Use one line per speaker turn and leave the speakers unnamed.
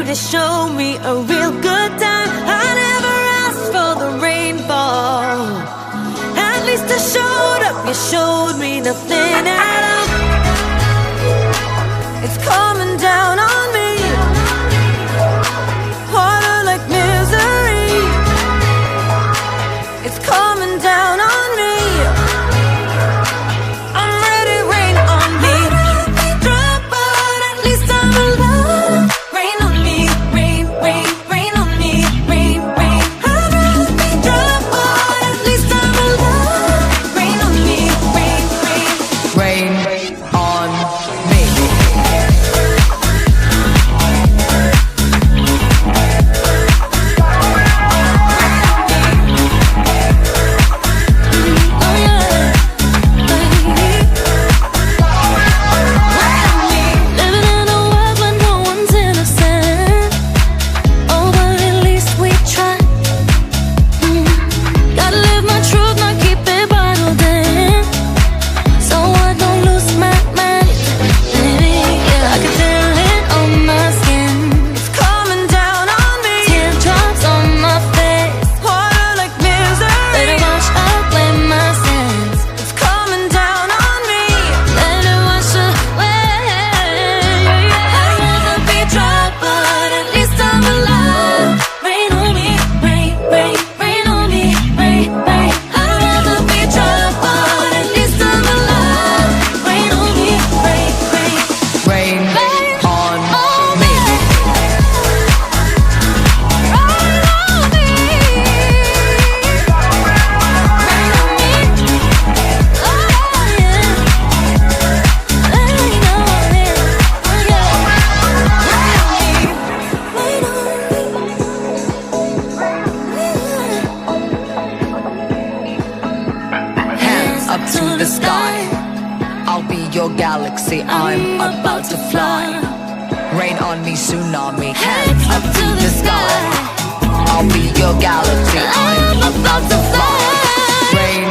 to show me a real good time. I never asked for the rainfall. At least I showed up, you showed me nothing at all. It's coming down on me, harder like misery. It's coming down on me. I'm ready, rain on me. Drop, but at least I'm alive. Rain on me, rain, rain, rain on me, rain, rain. I'd rather be drop, but at least I'm alive. Rain on me, rain, rain.
Rain on me. Up to the sky, I'll be your galaxy, I'm about to fly. Rain on me, tsunami, hands up to the sky. I'll be your galaxy, I'm about to fly. Rain